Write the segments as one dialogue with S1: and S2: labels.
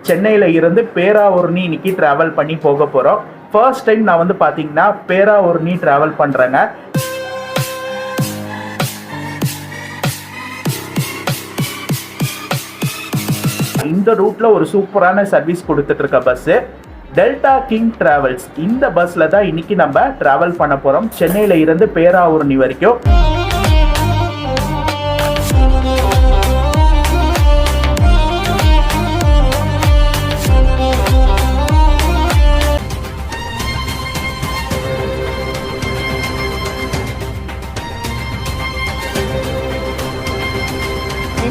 S1: சென்னையில் இருந்து பேராவூர்னி இன்னைக்கு ட்ராவல் பண்ணி போக போகிறோம். ஃபர்ஸ்ட் டைம் நான் வந்து பார்த்தீங்கன்னா பேராவூர்னி ட்ராவல் பண்ணுறேங்க. இந்த ரூட்ல ஒரு சூப்பரான சர்வீஸ் கொடுத்துட்டு இருக்க பஸ் டெல்டா கிங் டிராவல்ஸ். இந்த பஸ்ல தான் இன்னைக்கு நம்ம டிராவல் பண்ண போறோம் சென்னையில இருந்து பேராவூர்னி வரைக்கும்.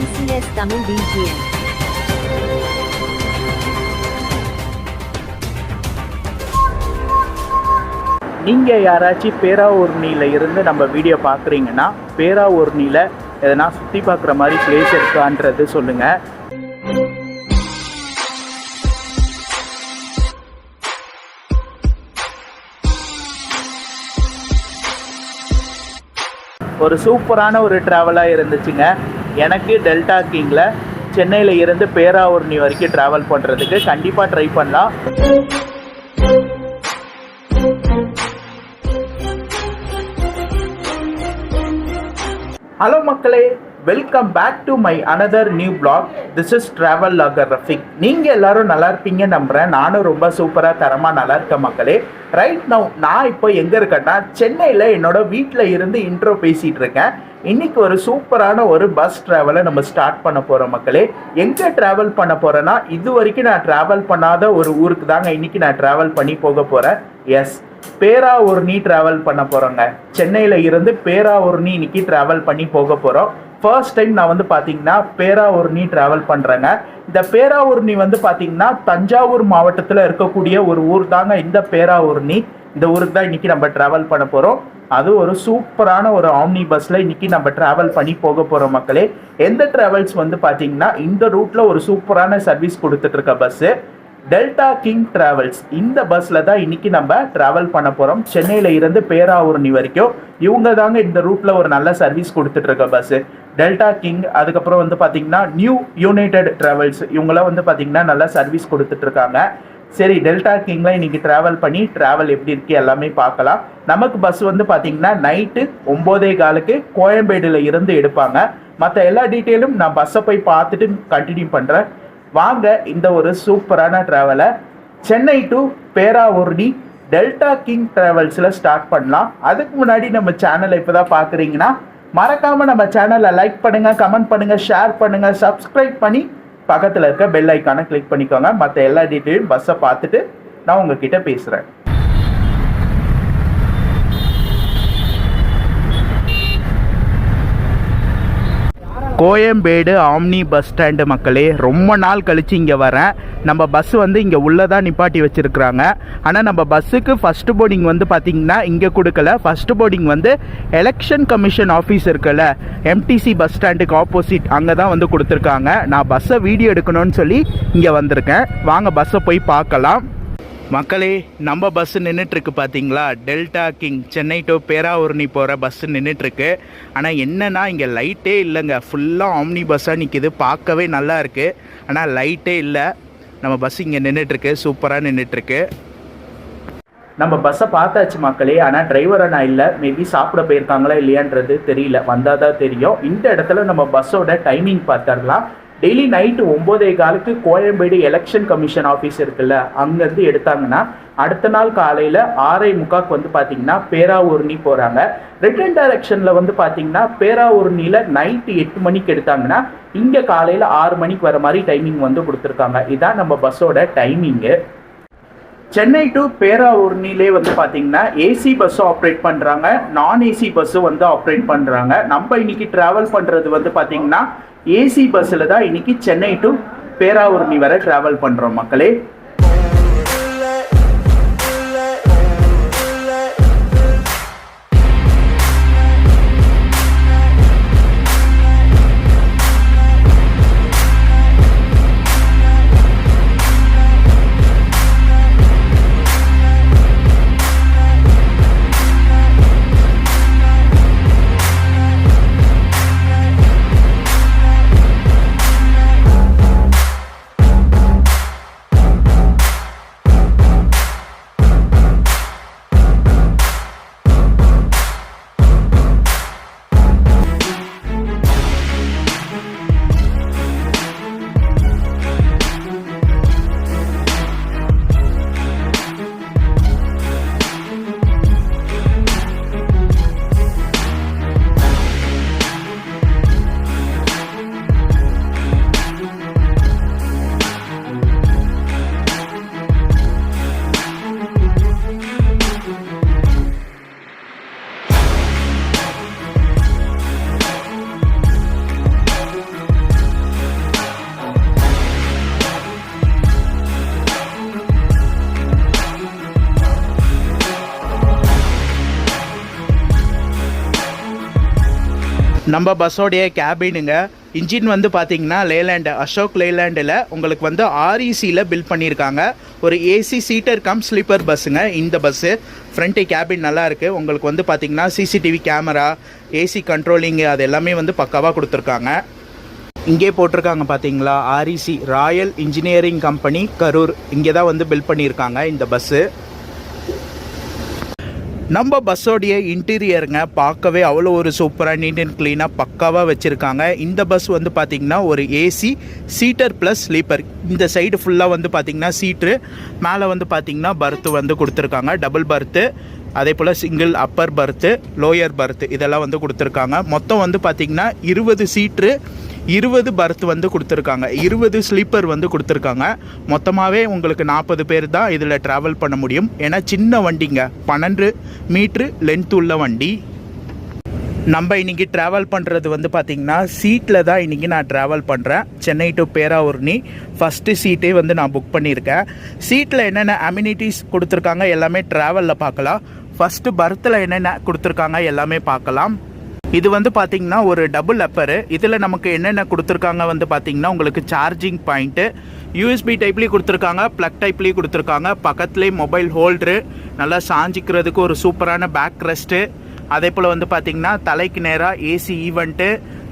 S2: NCS Tamil BGM.
S1: நீங்கள் யாராச்சும் பேராவூர்னியில் இருந்து நம்ம வீடியோ பார்க்குறீங்கன்னா பேராவூர்னியில் எதனா சுற்றி பார்க்குற மாதிரி பிளேஸ் இருக்கான்றது சொல்லுங்கள். ஒரு சூப்பரான ஒரு ட்ராவலாக இருந்துச்சுங்க. எனக்கு டெல்டா கிங்கில் சென்னையில் இருந்து பேராவூர்னி வரைக்கும் ட்ராவல் பண்ணுறதுக்கு கண்டிப்பாக ட்ரை பண்ணலாம். ஹலோ மக்களே, welcome back to my another new blog. This is travel logger Rafiq. நீங்கள் எல்லாரும் நல்லா இருப்பீங்க நம்புகிறேன். நானும் ரொம்ப சூப்பராக தரமாக நல்லா இருக்கேன் மக்களே. ரைட் நவ் நான் இப்போ எங்கே இருக்கேன்னா சென்னையில் என்னோட வீட்டில் இருந்து இன்ட்ரோ பேசிகிட்டு இருக்கேன். இன்னைக்கு ஒரு சூப்பரான ஒரு பஸ் ட்ராவலை நம்ம ஸ்டார்ட் பண்ண போகிறோம் மக்களே. எங்கே ட்ராவல் பண்ண போகிறேன்னா இது வரைக்கும் நான் ட்ராவல் பண்ணாத ஒரு ஊருக்கு தாங்க இன்னைக்கு நான் ட்ராவல் பண்ணி போக போகிறேன். எஸ், பேராவூர்னி ட்ராவல் பண்ண போகிறோங்க. சென்னையில் இருந்து பேராவூர்னி இன்னைக்கு ட்ராவல் பண்ணி போக போகிறோம். ஃபர்ஸ்ட் டைம் நான் வந்து பார்த்தீங்கன்னா பேராவூர்னி ட்ராவல் பண்ணுறேங்க. இந்த பேராவூர்னி வந்து பார்த்தீங்கன்னா தஞ்சாவூர் மாவட்டத்தில் இருக்கக்கூடிய ஒரு ஊர் தாங்க இந்த பேராவூர்னி. இந்த ஊருக்கு தான் இன்னைக்கு நம்ம ட்ராவல் பண்ண போகிறோம். அது ஒரு சூப்பரான ஒரு ஆம்னி பஸ்ஸில் இன்னைக்கு நம்ம ட்ராவல் பண்ணி போக போகிறோம் மக்களே. எந்த ட்ராவல்ஸ் வந்து பார்த்தீங்கன்னா இந்த ரூட்டில் ஒரு சூப்பரான சர்வீஸ் கொடுத்துட்டு இருக்க பஸ்ஸு டெல்டா கிங் டிராவல்ஸ். இந்த பஸ்ல தான் இன்னைக்கு நம்ம டிராவல் பண்ண போறோம் சென்னையில இருந்து பேராவூர்னி வரைக்கும். இவங்க தாங்க இந்த ரூட்ல ஒரு நல்ல சர்வீஸ் கொடுத்துட்டு இருக்க பஸ் டெல்டா கிங். அதுக்கப்புறம் வந்து பாத்தீங்கன்னா நியூ யுனைடெட் டிராவல்ஸ், இவங்களாம் வந்து பாத்தீங்கன்னா நல்ல சர்வீஸ் கொடுத்துட்டு இருக்காங்க. சரி, டெல்டா கிங்ல இன்னைக்கு டிராவல் பண்ணி டிராவல் எப்படி இருக்கு எல்லாமே பார்க்கலாம். நமக்கு பஸ் வந்து பாத்தீங்கன்னா நைட்டு 9:15 கோயம்பேடுல இருந்து எடுப்பாங்க. மற்ற எல்லா டீட்டெயிலும் நான் பஸ்ஸை போய் பார்த்துட்டு கண்டினியூ பண்றேன். வாங்க இந்த ஒரு சூப்பரான ட்ராவலை Chennai to Peravurani delta king டிராவல்ஸில் ஸ்டார்ட் பண்ணலாம். அதுக்கு முன்னாடி நம்ம சேனலை இப்போ தான் பார்க்குறீங்கன்னா மறக்காமல் நம்ம சேனலை லைக் பண்ணுங்கள், கமெண்ட் பண்ணுங்கள், ஷேர் பண்ணுங்கள், சப்ஸ்கிரைப் பண்ணி பக்கத்தில் இருக்க பெல் ஐக்கானை கிளிக் பண்ணிக்கோங்க. மற்ற எல்லா டீட்டெயிலும் பஸ்ஸை பார்த்துட்டு நான் உங்ககிட்ட பேசுகிறேன். கோயம்பேடு ஆம்னி பஸ் ஸ்டாண்டு மக்களே. ரொம்ப நாள் கழித்து இங்கே வரேன். நம்ம பஸ் வந்து இங்கே உள்ளதான் நிப்பாட்டி வச்சுருக்குறாங்க. ஆனால் நம்ம பஸ்ஸுக்கு ஃபஸ்ட்டு போர்டிங் வந்து பார்த்திங்கன்னா இங்கே கொடுக்கல. ஃபஸ்ட்டு போர்டிங் வந்து எலெக்ஷன் கமிஷன் ஆஃபீஸ் இருக்குல்ல, எம்டிசி பஸ் ஸ்டாண்டுக்கு ஆப்போசிட், அங்கே தான் வந்து கொடுத்துருக்காங்க. நான் பஸ்ஸை வீடியோ எடுக்கணும்னு சொல்லி இங்கே வந்திருக்கேன். வாங்க பஸ்ஸை போய் பார்க்கலாம். மக்களே, நம்ம பஸ்ஸு நின்றுட்டுருக்கு பார்த்தீங்களா, delta king Chennai to Peravurani போகிற பஸ்ஸு நின்றுட்டுருக்கு. ஆனால் என்னென்னா இங்கே லைட்டே இல்லைங்க. ஃபுல்லாக ஆம்னி பஸ்ஸாக நிற்கிது. பார்க்கவே நல்லா இருக்குது, ஆனால் லைட்டே இல்லை. நம்ம பஸ் இங்கே நின்றுட்டுருக்கு, சூப்பராக நின்றுட்டுருக்கு. நம்ம பஸ்ஸை பார்த்தாச்சு மக்களே. ஆனால் டிரைவரை நான் இல்லை, மேபி சாப்பிட போயிருக்காங்களா இல்லையான்றது தெரியல, வந்தால் தான் தெரியும். இந்த இடத்துல நம்ம பஸ்ஸோட டைமிங் பார்த்துடலாம். Daily night 9:15 Koyambedu election commission office இருக்குல்ல, அங்கேருந்து எடுத்தாங்கன்னா அடுத்த நாள் காலையில் 6:45 வந்து பார்த்தீங்கன்னா பேராவூர்னி போகிறாங்க. ரிட்டர்ன் டைரக்ஷனில் வந்து பார்த்தீங்கன்னா பேராவூர்னியில் நைட்டு 8 மணிக்கு எடுத்தாங்கன்னா இங்கே காலையில் 6 மணிக்கு வர மாதிரி டைமிங் வந்து கொடுத்துருக்காங்க. இதுதான் நம்ம பஸ்ஸோட டைமிங்கு. சென்னை டு பேராவூர்னிலே வந்து பார்த்தீங்கன்னா ஏசி பஸ்ஸும் ஆப்ரேட் பண்ணுறாங்க, நான் ஏசி பஸ்ஸும் வந்து ஆப்ரேட் பண்ணுறாங்க. நம்ம இன்னைக்கு ட்ராவல் பண்ணுறது வந்து பார்த்தீங்கன்னா ஏசி பஸ்ஸில் தான் இன்னைக்கு சென்னை டு பேராவூர்னி வரை ட்ராவல் பண்ணுறோம் மக்களே. நம்ம பஸ்ஸோடைய கேபினுங்க இன்ஜின் வந்து பார்த்தீங்கன்னா லேலேண்டு அசோக் லேலேண்டில் உங்களுக்கு வந்து ஆர்இசியில் பில்ட் பண்ணியிருக்காங்க. ஒரு ஏசி சீட்டர் கம் ஸ்லீப்பர் பஸ்ஸுங்க இந்த பஸ்ஸு. ஃப்ரண்ட்டு கேபின் நல்லா இருக்குது. உங்களுக்கு வந்து பார்த்தீங்கன்னா சிசிடிவி கேமரா, ஏசி கண்ட்ரோலிங்கு அது எல்லாமே வந்து பக்காவாக கொடுத்துருக்காங்க. இங்கே போட்டிருக்காங்க பார்த்தீங்களா, REC Royal engineering company Karur. இங்கே தான் வந்து பில்ட் பண்ணியிருக்காங்க இந்த பஸ்ஸு. நம்ம பஸ்ஸோடைய இன்டீரியருங்க பார்க்கவே அவ்வளோ ஒரு சூப்பராக நீட் அண்ட் க்ளீனாக பக்காவாக வச்சுருக்காங்க. இந்த பஸ் வந்து பார்த்திங்கன்னா ஒரு ஏசி சீட்டர் ப்ளஸ் ஸ்லீப்பர். இந்த சைடு ஃபுல்லாக வந்து பார்த்திங்கன்னா சீட்ரு, மேலே வந்து பார்த்திங்கன்னா பர்த்து வந்து கொடுத்துருக்காங்க, டபுள் பர்த்து. அதே போல் சிங்கிள் அப்பர் பர்த்து, லோயர் பர்த்து இதெல்லாம் வந்து கொடுத்துருக்காங்க. மொத்தம் வந்து பார்த்திங்கன்னா 20 சீட்ரு, 20 பர்த் வந்து கொடுத்துருக்காங்க, 20 ஸ்லீப்பர் வந்து கொடுத்துருக்காங்க. மொத்தமாகவே உங்களுக்கு 40 பேர் தான் இதில் ட்ராவல் பண்ண முடியும். ஏன்னா சின்ன வண்டிங்க, 12 மீட்ரு லென்த் உள்ள வண்டி. நம்ம இன்றைக்கி ட்ராவல் பண்ணுறது வந்து பார்த்திங்கன்னா சீட்டில் தான் இன்றைக்கி நான் ட்ராவல் பண்ணுறேன். சென்னை டு பேராவூர்னி ஃபஸ்ட்டு சீட்டே வந்து நான் புக் பண்ணியிருக்கேன். சீட்டில் என்னென்ன அம்யூனிட்டிஸ் கொடுத்துருக்காங்க எல்லாமே ட்ராவலில் பார்க்கலாம். ஃபஸ்ட்டு பர்த்தில் என்னென்ன கொடுத்துருக்காங்க எல்லாமே பார்க்கலாம். இது வந்து பார்த்திங்கன்னா ஒரு டபுள் அப்பரு. இதில் நமக்கு என்னென்ன கொடுத்துருக்காங்க வந்து பார்த்திங்கன்னா உங்களுக்கு சார்ஜிங் பாயிண்ட்டு, யூஎஸ்பி டைப்லேயும் கொடுத்துருக்காங்க, ப்ளக் டைப்லேயும் கொடுத்துருக்காங்க. பக்கத்துலேயே மொபைல் ஹோல்ட்ரு, நல்லா சாஞ்சிக்கிறதுக்கு ஒரு சூப்பரான பேக் ரெஸ்ட்டு. அதே போல் வந்து பார்த்திங்கன்னா தலைக்கு நேராக ஏசி ஈவெண்ட்டு,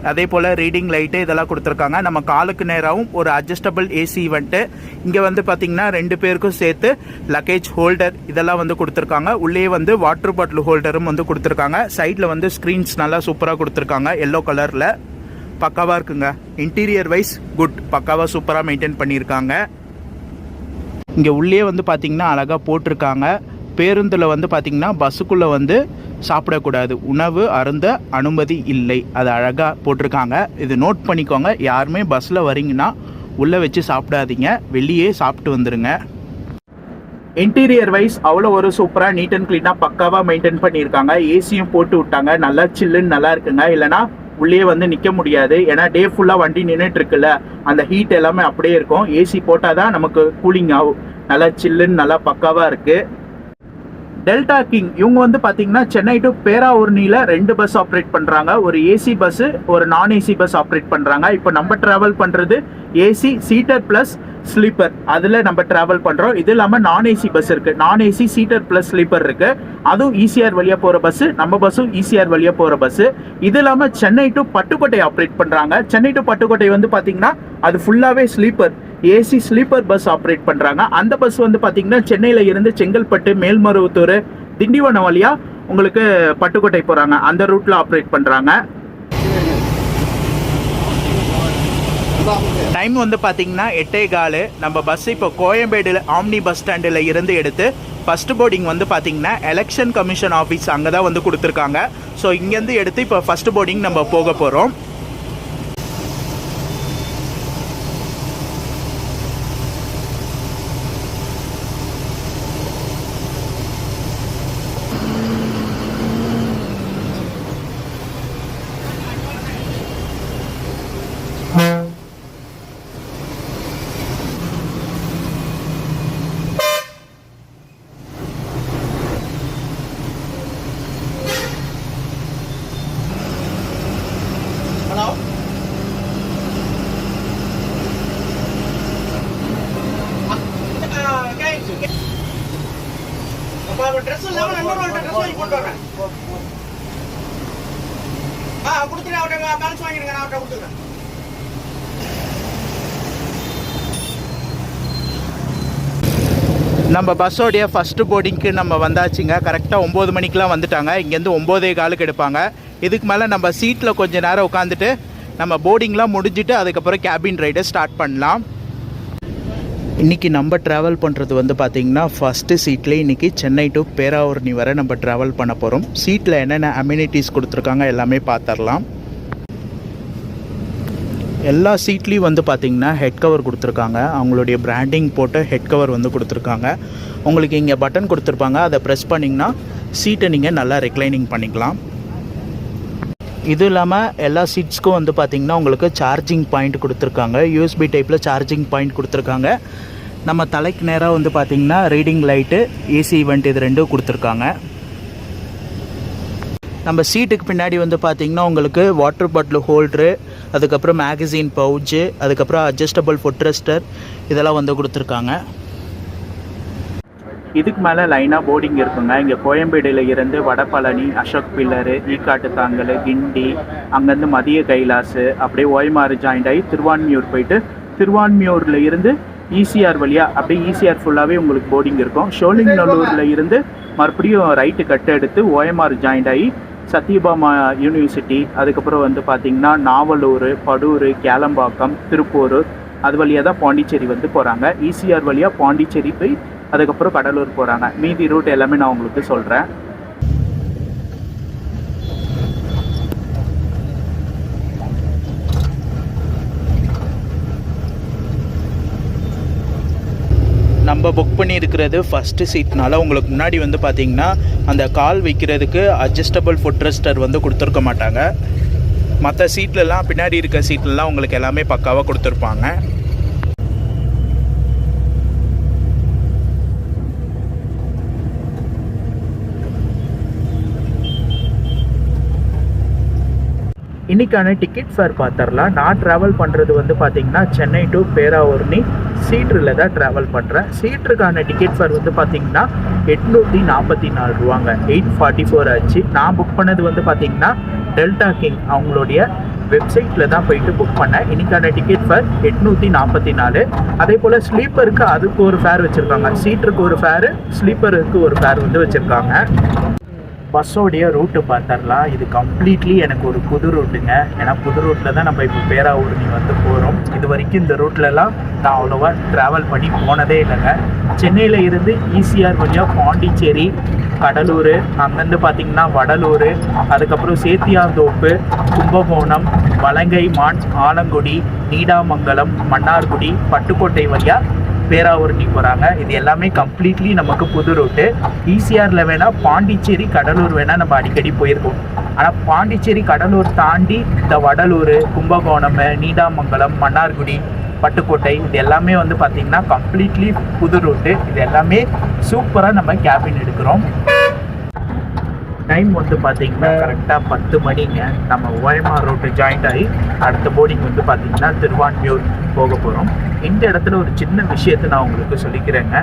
S1: அதே போல் ரீடிங் லைட்டு இதெல்லாம் கொடுத்துருக்காங்க. நம்ம காலுக்கு நேராகவும் ஒரு அட்ஜஸ்டபிள் ஏசி ஈவெண்ட்டு. இங்கே வந்து பார்த்திங்கன்னா 2 பேருக்கும் சேர்த்து லக்கேஜ் ஹோல்டர் இதெல்லாம் வந்து கொடுத்துருக்காங்க. உள்ளே வந்து வாட்டர் பாட்டில் ஹோல்டரும் வந்து கொடுத்துருக்காங்க. சைடில் வந்து ஸ்க்ரீன்ஸ் நல்லா சூப்பராக கொடுத்துருக்காங்க, எல்லோ கலரில் பக்காவாக இருக்குங்க. இன்டீரியர் வைஸ் குட், பக்காவாக சூப்பராக மெயின்டைன் பண்ணியிருக்காங்க. இங்கே உள்ளே வந்து பார்த்திங்கன்னா அழகாக போட்டிருக்காங்க. பேருந்தில் வந்து பார்த்திங்கன்னா பஸ்ஸுக்குள்ளே வந்து சாப்பிடக்கூடாது, உணவு அருந்த அனுமதி இல்லை, அது அழகாக போட்டிருக்காங்க. இது நோட் பண்ணிக்கோங்க. யாருமே பஸ்ஸில் வரீங்கன்னா உள்ளே வச்சு சாப்பிடாதீங்க, வெளியே சாப்பிட்டு வந்துடுங்க. இன்டீரியர் வைஸ் அவ்வளோ ஒரு சூப்பராக நீட் அண்ட் க்ளீனாக பக்காவாக மெயின்டைன் பண்ணியிருக்காங்க. ஏசியும் போட்டு விட்டாங்க, நல்லா சில்லுன்னு நல்லா இருக்குங்க. இல்லைனா உள்ளே வந்து நிற்க முடியாது, ஏன்னா டே ஃபுல்லாக வண்டி நின்றுட்டு இருக்குல்ல, அந்த ஹீட் எல்லாமே அப்படியே இருக்கும். ஏசி போட்டால் தான் நமக்கு கூலிங் ஆகும். நல்லா சில்லுன்னு நல்லா பக்காவாக இருக்குது. டெல்டா கிங் இவங்க வந்து பார்த்தீங்கன்னா சென்னை டு பேராவூர்னியில் 2 பஸ் ஆப்ரேட் பண்ணுறாங்க. ஒரு ஏசி பஸ்ஸு, ஒரு நான் ஏசி பஸ் ஆப்ரேட் பண்ணுறாங்க. இப்போ நம்ம ட்ராவல் பண்ணுறது ஏசி சீட்டர் ப்ளஸ் ஸ்லீப்பர், அதில் நம்ம ட்ராவல் பண்ணுறோம். இது இல்லாமல் நான் ஏசி பஸ் இருக்குது, நான் ஏசி சீட்டர் ப்ளஸ் ஸ்லீப்பர் இருக்குது. அதுவும் ஈசிஆர் வழியாக போகிற பஸ்ஸு, நம்ம பஸ்ஸும் ஈசிஆர் வழியாக போகிற பஸ்ஸு. இது இல்லாமல் சென்னை டு பட்டுக்கோட்டை ஆப்ரேட் பண்ணுறாங்க. சென்னை டு பட்டுக்கோட்டை வந்து பார்த்தீங்கன்னா அது ஃபுல்லாகவே sleeper, AC sleeper bus operate பண்ணுறாங்க. அந்த பஸ் வந்து பார்த்தீங்கன்னா சென்னையில் இருந்து செங்கல்பட்டு, மேல்மருவத்தூர், திண்டிவனம் வழியாக உங்களுக்கு பட்டுக்கோட்டை போகிறாங்க. அந்த ரூட்டில் ஆப்ரேட் பண்ணுறாங்க. டைம் வந்து பார்த்தீங்கன்னா 8:15. நம்ம பஸ் இப்போ கோயம்பேடு ஆம்னி பஸ் ஸ்டாண்டில் இருந்து எடுத்து ஃபஸ்ட்டு போர்டிங் வந்து பார்த்தீங்கன்னா எலெக்ஷன் கமிஷன் ஆஃபீஸ் அங்கே தான் வந்து கொடுத்துருக்காங்க. ஸோ இங்கேருந்து எடுத்து இப்போ ஃபஸ்ட்டு போர்டிங் நம்ம போக போகிறோம். நம்ம பஸ்ஸோடைய ஃபஸ்ட்டு போர்டிங்க்கு நம்ம வந்தாச்சுங்க. கரெக்டாக 9 மணிக்கெலாம் வந்துட்டாங்க. இங்கேருந்து 9:15 எடுப்பாங்க. இதுக்கு மேலே நம்ம சீட்டில் கொஞ்சம் நேரம் உட்காந்துட்டு நம்ம போர்டிங்லாம் முடிஞ்சுட்டு அதுக்கப்புறம் கேபின் ரைடை ஸ்டார்ட் பண்ணலாம். இன்றைக்கி நம்ம ட்ராவல் பண்ணுறது வந்து பார்த்திங்கன்னா ஃபஸ்ட்டு சீட்லேயே இன்றைக்கி சென்னை டு பேராவூர்னி வரை நம்ம ட்ராவல் பண்ண போகிறோம். சீட்டில் என்னென்ன அம்யூனிட்டிஸ் கொடுத்துருக்காங்க எல்லாமே பார்த்துடலாம். எல்லா சீட்லேயும் வந்து பார்த்திங்கன்னா ஹெட் கவர் கொடுத்துருக்காங்க. அவங்களுடைய பிராண்டிங் போட்டு ஹெட் கவர் வந்து கொடுத்துருக்காங்க. உங்களுக்கு இங்கே பட்டன் கொடுத்துருப்பாங்க, அதை ப்ரெஸ் பண்ணிங்கன்னா சீட்டை நீங்கள் நல்லா ரெக்ளைனிங் பண்ணிக்கலாம். இது இல்லாமல் எல்லா சீட்ஸ்க்கும் வந்து பார்த்திங்கன்னா உங்களுக்கு சார்ஜிங் பாயிண்ட் கொடுத்துருக்காங்க. யூஎஸ்பி டைப்பில் சார்ஜிங் பாயிண்ட் கொடுத்துருக்காங்க. நம்ம தலைக்கு நேராக வந்து பார்த்திங்கன்னா ரீடிங் லைட்டு, ஏசி ஈவெண்ட் இது 2 கொடுத்துருக்காங்க. நம்ம சீட்டுக்கு பின்னாடி வந்து பார்த்திங்கன்னா உங்களுக்கு வாட்டர் பாட்டில் ஹோல்ட்ரு, அதுக்கப்புறம் மேகசின் பவுச்சு, அதுக்கப்புறம் அட்ஜஸ்டபிள் ஃபுட்ரெஸ்டர் இதெல்லாம் வந்து கொடுத்துருக்காங்க. இதுக்கு மேலே லைனாக போர்டிங் இருக்குங்க. இங்கே கோயம்பேடில் இருந்து வடபழனி, அசோக் பில்லரு, ஈக்காட்டு தாங்கல், கிண்டி, அங்கேருந்து மதிய கைலாசு, அப்படியே ஓய்மாறு ஜாயிண்ட் ஆகி திருவான்மியூர் போயிட்டு திருவான்மியூரில் இருந்து ஈசிஆர் வழியாக அப்படியே ஈசிஆர் ஃபுல்லாகவே உங்களுக்கு போர்டிங் இருக்கும். ஷோலிங்கநல்லூரில் இருந்து மறுபடியும் ரைட்டு கட் எடுத்து ஓஎம்ஆர் ஜாயிண்ட் ஆகி சத்யபாமா யூனிவர்சிட்டி, அதுக்கப்புறம் வந்து பார்த்திங்கன்னா நாவலூர், படூர், கேளம்பாக்கம், திருப்பூர் அது வழியாக தான் பாண்டிச்சேரி வந்து போகிறாங்க. ஈசிஆர் வழியாக பாண்டிச்சேரி போய் அதுக்கப்புறம் கடலூர் போகிறாங்க. மீதி ரூட் எல்லாமே நான் உங்களுக்கு சொல்கிறேன். நம்ம புக் பண்ணியிருக்கிறது ஃபஸ்ட்டு சீட்னால உங்களுக்கு முன்னாடி வந்து பார்த்திங்கன்னா அந்த கால் வைக்கிறதுக்கு அட்ஜஸ்டபிள் ஃபுட்ரெஸ்டர் வந்து கொடுத்துருக்க மாட்டாங்க. மற்ற சீட்லலாம் பின்னாடி இருக்க சீட்லலாம் உங்களுக்கு எல்லாமே பக்காவாக கொடுத்துருப்பாங்க. இன்றைக்கான டிக்கெட் ஃபேர் பார்த்துடலாம். நான் ட்ராவல் பண்ணுறது வந்து பார்த்திங்கன்னா சென்னை டு பேராவூர்னி சீட்ரில் தான் ட்ராவல் பண்ணுறேன். சீட்ருக்கான டிக்கெட் ஃபேர் வந்து பார்த்திங்கன்னா 844 ரூபாங்க. 844 ஆச்சு. நான் புக் பண்ணது வந்து பார்த்திங்கன்னா டெல்டா கிங் அவங்களுடைய வெப்சைட்டில் தான் போயிட்டு புக் பண்ணேன். இன்றைக்கான டிக்கெட் ஃபேர் 844. அதே போல் ஸ்லீப்பருக்கு அதுக்கு ஒரு ஃபேர் வச்சுருக்காங்க. சீட்ருக்கு ஒரு ஃபேரு, ஸ்லீப்பருக்கு ஒரு ஃபேர் வந்து வச்சுருக்காங்க. பஸ்ஸோடைய ரூட்டு பார்த்துடலாம். இது கம்ப்ளீட்லி எனக்கு ஒரு புது ரூட்டுங்க. ஏன்னா புது ரூட்டில் தான் நம்ம இப்போ பேராவூரணி வந்து போகிறோம். இது வரைக்கும் இந்த ரூட்லலாம் நான் அவ்வளோவா ட்ராவல் பண்ணி போனதே இல்லைங்க. சென்னையில் இருந்து ஈசிஆர் வழியாக பாண்டிச்சேரி, கடலூர், அங்கேருந்து பார்த்திங்கன்னா வடலூர், அதுக்கப்புறம் சேத்தியாந்தோப்பு, கும்பகோணம், வலங்கைமான், ஆலங்குடி, நீடாமங்கலம், மன்னார்குடி, பட்டுக்கோட்டை வழியாக பேராவூரணி போகிறாங்க. இது எல்லாமே கம்ப்ளீட்லி நமக்கு புது ரூட்டு. ஈசிஆரில் வேணால் பாண்டிச்சேரி, கடலூர் வேணால் நம்ம அடிக்கடி போயிருக்கோம். ஆனால் பாண்டிச்சேரி, கடலூர் தாண்டி இந்த வடலூர், கும்பகோணம், நீடாமங்கலம், மன்னார்குடி, பட்டுக்கோட்டை இது எல்லாமே வந்து பார்த்திங்கன்னா கம்ப்ளீட்லி புது ரூட்டு. இது எல்லாமே சூப்பராக நம்ம கேபின் எடுக்கிறோம். டைம் வந்து பார்த்திங்கன்னா கரெக்டாக 10 மணிங்க. நம்ம ஓஎம்ஆர் ரூட்டு ஜாயிண்ட் ஆகி அடுத்த போர்டிங் வந்து பார்த்திங்கன்னா திருவான்மியூர் போக போகிறோம். இந்த இடத்துல ஒரு சின்ன விஷயத்தை நான் உங்களுக்கு சொல்லிக்கிறேங்க.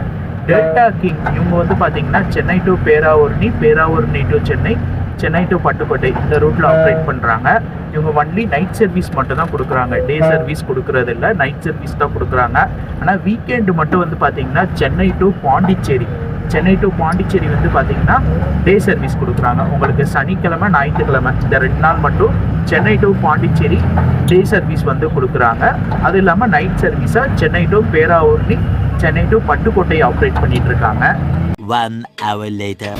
S1: டெல்டா கிங் இவங்க வந்து பார்த்திங்கன்னா Chennai to Peravurani, Peravurani to Chennai, Chennai to Pattukkottai இந்த ரூட்டில் ஆப்ரேட் பண்ணுறாங்க. இவங்க ஒன்லி நைட் சர்வீஸ் மட்டும் தான் கொடுக்குறாங்க. டே சர்வீஸ் கொடுக்குறது இல்லை, நைட் சர்வீஸ் தான் கொடுக்குறாங்க. ஆனால் வீக்கெண்டு மட்டும் வந்து பார்த்திங்கன்னா சென்னை டு பாண்டிச்சேரி வந்து பார்த்திங்கன்னா டே சர்வீஸ் கொடுக்குறாங்க. உங்களுக்கு சனிக்கிழமை, ஞாயிற்றுக்கிழமை இந்த 2 நாள் மட்டும் Chennai to Pondicherry day service வந்து கொடுக்குறாங்க. அது இல்லாமல் நைட் சர்வீஸாக Chennai to Peravurani, Chennai to Pattukkottai operate பண்ணிட்டு இருக்காங்க.
S3: 1 hour later.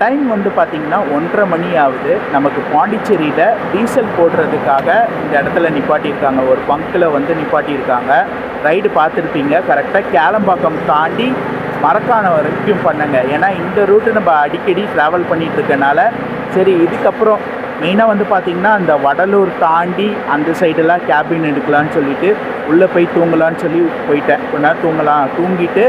S1: டைம் வந்து பார்த்திங்கன்னா 1:30 மணி ஆகுது. நமக்கு பாண்டிச்சேரியில் டீசல் போடுறதுக்காக இந்த இடத்துல நிப்பாட்டியிருக்காங்க. ஒரு பங்க்கில் வந்து நிப்பாட்டியிருக்காங்க. ரைடு பார்த்துருப்பீங்க. கரெக்டாக கேளம்பாக்கம் தாண்டி மரக்காணம் வரைக்கும் பண்ணுங்க. ஏன்னா இந்த ரூட்டு நம்ம அடிக்கடி ட்ராவல் பண்ணிகிட்டு இருக்கனால சரி இதுக்கப்புறம் மெயினாக வந்து பார்த்திங்கன்னா அந்த வடலூர் தாண்டி அந்த சைடெல்லாம் கேபின் எடுக்கலான்னு சொல்லிவிட்டு உள்ளே போய் தூங்கலான்னு சொல்லி போயிட்டேன். கொஞ்ச நேரம் தூங்கிட்டு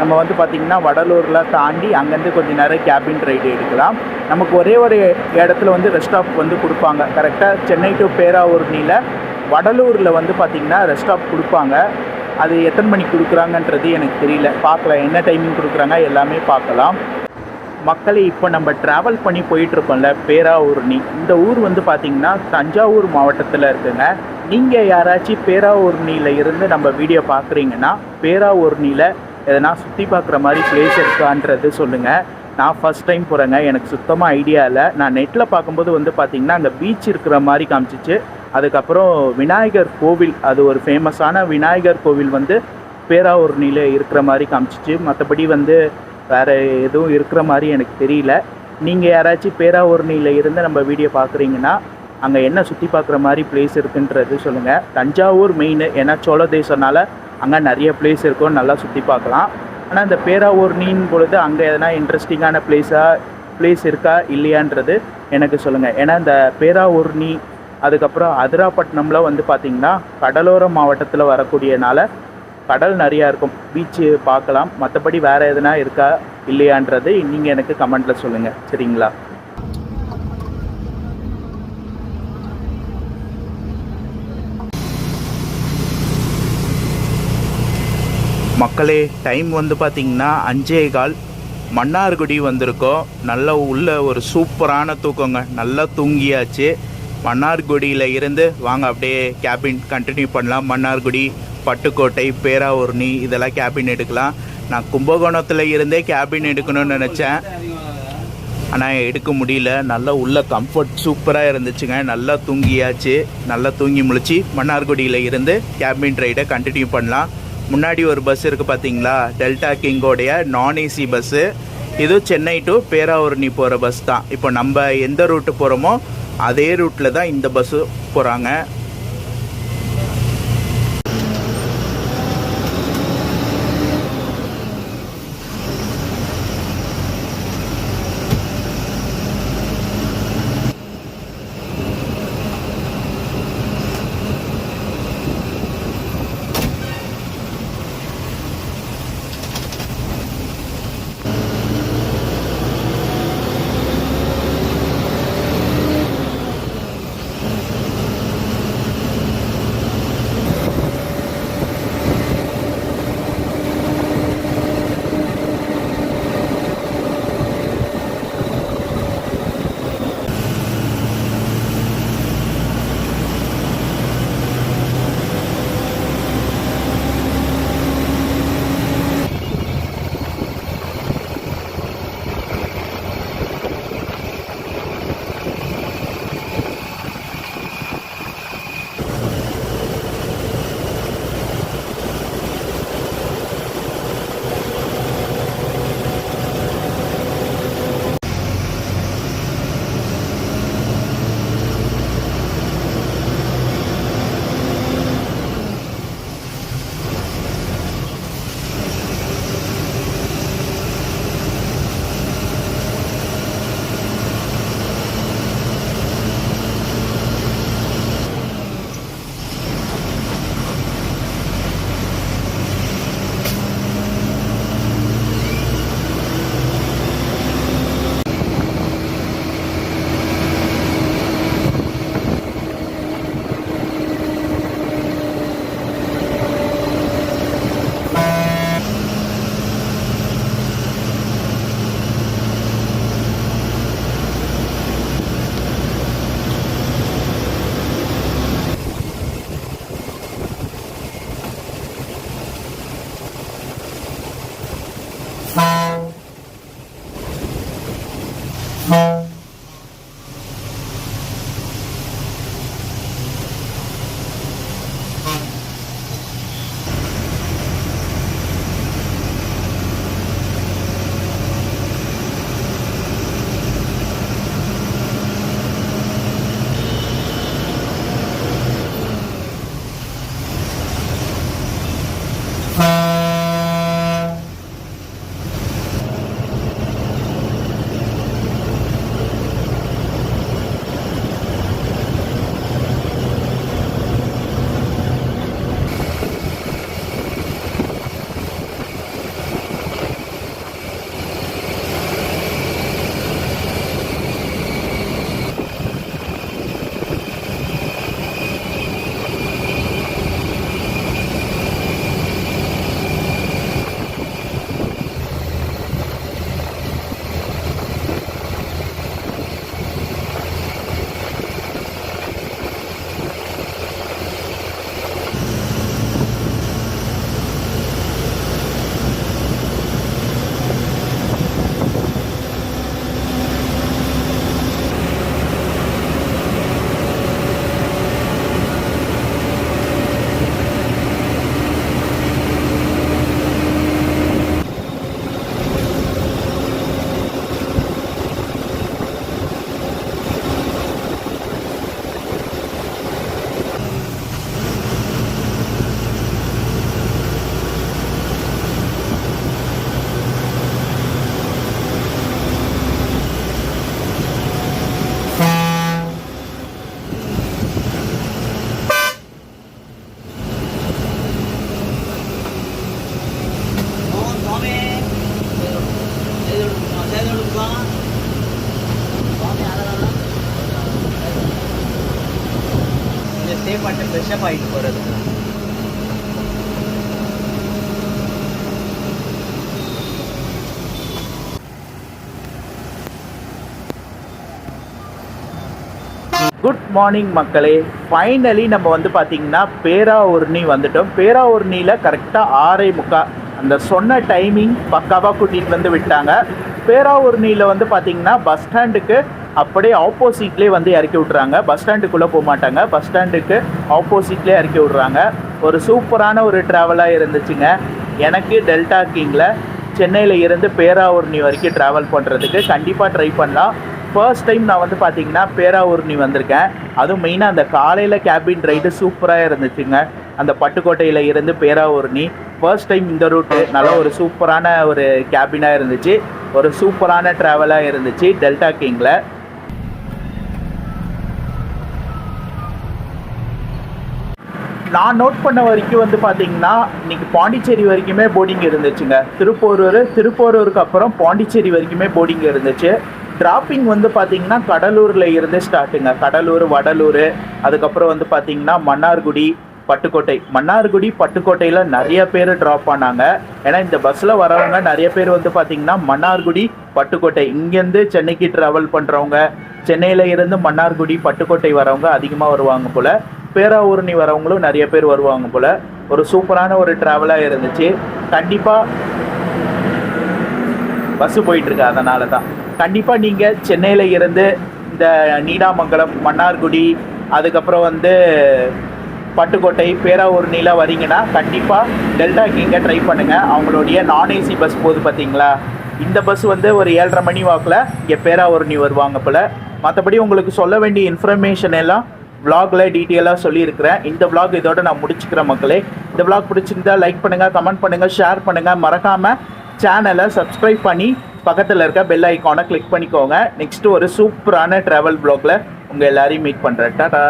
S1: நம்ம வந்து பார்த்திங்கன்னா வடலூரில் தாண்டி அங்கேருந்து கொஞ்சம் நேரம் கேபின் ரைடு எடுக்கலாம். நமக்கு ஒரே ஒரு இடத்துல வந்து ரெஸ்ட் ஸ்டாப் வந்து கொடுப்பாங்க. கரெக்டாக சென்னை டு பேராவூர்னியில் வடலூரில் வந்து பார்த்திங்கன்னா ரெஸ்ட் ஸ்டாப் கொடுப்பாங்க. அது எத்தனை மணிக்கு கொடுக்குறாங்கன்றது எனக்கு தெரியல. பார்க்கலாம் என்ன டைமிங் கொடுக்குறாங்க எல்லாமே பார்க்கலாம். மக்களே இப்போ நம்ம ட்ராவல் பண்ணி போயிட்டுருக்கோம்ல பேராவூர்னி, இந்த ஊர் வந்து பார்த்திங்கன்னா தஞ்சாவூர் மாவட்டத்தில் இருக்குங்க. நீங்கள் யாராச்சும் பேராவூர்னியில் இருந்து நம்ம வீடியோ பார்க்குறீங்கன்னா பேராவூர்னியில் எதனா சுற்றி பார்க்குற மாதிரி பிளேஸ் இருக்கான்றது சொல்லுங்கள். நான் ஃபஸ்ட் டைம் போகிறேங்க. எனக்கு சுத்தமாக ஐடியா இல்லை. நான் நெட்டில் பார்க்கும்போது வந்து பார்த்திங்கன்னா அங்கே பீச் இருக்கிற மாதிரி காமிச்சிச்சு. அதுக்கப்புறம் விநாயகர் கோவில், அது ஒரு ஃபேமஸான விநாயகர் கோவில் வந்து பேராவூர்னியில் இருக்கிற மாதிரி காமிச்சிச்சு. மற்றபடி வந்து வேறு எதுவும் இருக்கிற மாதிரி எனக்கு தெரியல. நீங்கள் யாராச்சும் பேராவூர்னியில் இருந்து நம்ம வீடியோ பார்க்குறீங்கன்னா அங்கே என்ன சுற்றி பார்க்குற மாதிரி பிளேஸ் இருக்குன்றது சொல்லுங்கள். தஞ்சாவூர் மெயின், ஏன்னா சோழ தேசம்னால அங்கே நிறைய பிளேஸ் இருக்கும், நல்லா சுற்றி பார்க்கலாம். ஆனால் இந்த பேராவூர்னின் பொழுது அங்கே எதனா இன்ட்ரெஸ்டிங்கான பிளேஸ் இருக்கா இல்லையான்றது எனக்கு சொல்லுங்கள். ஏன்னா இந்த பேராவூர்னி அதுக்கப்புறம் அதிராப்பட்டினம்ல வந்து பார்த்திங்கன்னா கடலோர மாவட்டத்தில் வரக்கூடியனால கடல் நிறையா இருக்கும், பீச்சு பார்க்கலாம். மற்றபடி வேறு எதுனா இருக்கா இல்லையான்றது நீங்கள் எனக்கு கமெண்ட்டில் சொல்லுங்கள். சரிங்களா? மக்களே டைம் வந்து பார்த்திங்கன்னா 5:15. மன்னார்குடி வந்திருக்கோம். நல்ல உள்ள ஒரு சூப்பரான தூக்கங்க. நல்லா தூங்கியாச்சு. மன்னார்குடியில் இருந்து வாங்க அப்படியே கேபின் கண்டினியூ பண்ணலாம். மன்னார்குடி, பட்டுக்கோட்டை, பேராவூர்னி இதெல்லாம் கேபின் எடுக்கலாம். நான் கும்பகோணத்தில் இருந்தே கேபின் எடுக்கணும்னு நினச்சேன், ஆனால் எடுக்க முடியல. நல்லா உள்ள கம்ஃபர்ட் சூப்பராக இருந்துச்சுங்க. நல்லா தூங்கியாச்சு. நல்லா தூங்கி முழிச்சு மன்னார்குடியில் இருந்து கேபின் ரைடை கண்டினியூ பண்ணலாம். முன்னாடி ஒரு பஸ் இருக்குது பார்த்தீங்களா, டெல்டா கிங்கோடைய நான் ஏசி பஸ்ஸு. இது சென்னை டு பேராவூர்னி போகிற பஸ் தான். இப்போ நம்ம எந்த ரூட்டு போகிறோமோ அதே ரூட்டில் தான் இந்த பஸ்ஸு போகிறாங்க.
S4: கொஞ்சம் ஸ்டே பண்ணிட்டு ஃப்ரெஷ்ஷப் ஆகிட்டு போகிறது.
S1: குட் மார்னிங் மக்களே. ஃபைனலி நம்ம வந்து பார்த்திங்கன்னா பேராவூர்ணி வந்துட்டோம். பேராவூர்ணியில் கரெக்டாக 6:45 அந்த சொன்ன டைமிங் பக்காவாக கூட்டிகிட்டு வந்து விட்டாங்க. பேராவூர்ணியில் வந்து பார்த்திங்கன்னா பஸ் ஸ்டாண்டுக்கு அப்படியே ஆப்போசிட்லேயே வந்து இறக்கி விட்றாங்க. பஸ் ஸ்டாண்டுக்குள்ளே போக மாட்டாங்க, பஸ் ஸ்டாண்டுக்கு ஆப்போசிட்லேயே இறக்கி விட்றாங்க. ஒரு சூப்பரான ஒரு ட்ராவலாக இருந்துச்சுங்க. எனக்கு டெல்டா கிங்கில் சென்னையில் இருந்து பேராவூர்ணி வரைக்கும் ட்ராவல் பண்ணுறதுக்கு கண்டிப்பாக ட்ரை பண்ணலாம். ஃபர்ஸ்ட் டைம் நான் வந்து பார்த்தீங்கன்னா பேராவூர்ணி வந்திருக்கேன். அதுவும் மெயினாக அந்த காலையில் கேபின் ரைடு சூப்பராக இருந்துச்சுங்க. அந்த பட்டுக்கோட்டையில் இருந்து பேராவூர்ணி ஃபர்ஸ்ட் டைம் இந்த ரூட்டு நல்ல ஒரு சூப்பரான ஒரு கேபினாக இருந்துச்சு. ஒரு சூப்பரான ட்ராவலாக இருந்துச்சு டெல்டா கிங்கில். நான் நோட் பண்ண வரைக்கும் வந்து பார்த்தீங்கன்னா இன்றைக்கி பாண்டிச்சேரி வரைக்குமே போர்டிங் இருந்துச்சுங்க. திருப்போரூருக்கு அப்புறம் பாண்டிச்சேரி வரைக்குமே போர்டிங் இருந்துச்சு. டிராப்பிங் வந்து பார்த்திங்கன்னா கடலூரில் இருந்து ஸ்டார்ட்டுங்க. கடலூர், வடலூர், அதுக்கப்புறம் வந்து பார்த்திங்கன்னா மன்னார்குடி, பட்டுக்கோட்டை. மன்னார்குடி, பட்டுக்கோட்டையில் நிறைய பேர் ட்ராப் ஆனாங்க. ஏன்னா இந்த பஸ்ஸில் வரவங்க நிறைய பேர் வந்து பார்த்திங்கன்னா மன்னார்குடி, பட்டுக்கோட்டை இங்கேருந்து சென்னைக்கு ட்ராவல் பண்ணுறவங்க, சென்னையில் இருந்து மன்னார்குடி, பட்டுக்கோட்டை வரவங்க அதிகமாக வருவாங்க போல். பேராவூர்ணி வரவங்களும் நிறைய பேர் வருவாங்க போல். ஒரு சூப்பரான ஒரு ட்ராவலாக இருந்துச்சு. கண்டிப்பாக பஸ்ஸு போயிட்டுருக்கு, அதனால தான். கண்டிப்பாக நீங்கள் சென்னையில் இருந்து இந்த நீடாமங்கலம், மன்னார்குடி, அதுக்கப்புறம் வந்து பட்டுக்கோட்டை, பேராவூர்ணியில் வரீங்கன்னா கண்டிப்பாக டெல்டா கிங்கை ட்ரை பண்ணுங்கள். அவங்களுடைய நான் ஏசி பஸ் போகுது பார்த்தீங்களா, இந்த பஸ் வந்து ஒரு 7:30 மணி வாக்கில் இங்கே பேராவூர்ணி வருவாங்க போல். மற்றபடி உங்களுக்கு சொல்ல வேண்டிய இன்ஃபர்மேஷன் எல்லாம் விலாகில் டீட்டெயிலாக சொல்லியிருக்கிறேன். இந்த விலாக் இதோட நான் முடிச்சுக்கிறேன் மக்களே. இந்த விலாக் பிடிச்சிருந்தா லைக் பண்ணுங்கள், கமெண்ட் பண்ணுங்கள், ஷேர் பண்ணுங்கள். மறக்காமல் சேனலை சப்ஸ்கிரைப் பண்ணி பக்கத்தில் இருக்க பெல் ஐக்கானை கிளிக் பண்ணிக்கோங்க. நெக்ஸ்ட்டு ஒரு சூப்பரான ட்ராவல் ப்ளாகில் உங்கள் எல்லாரையும் மீட் பண்ணுறேன். டாடா.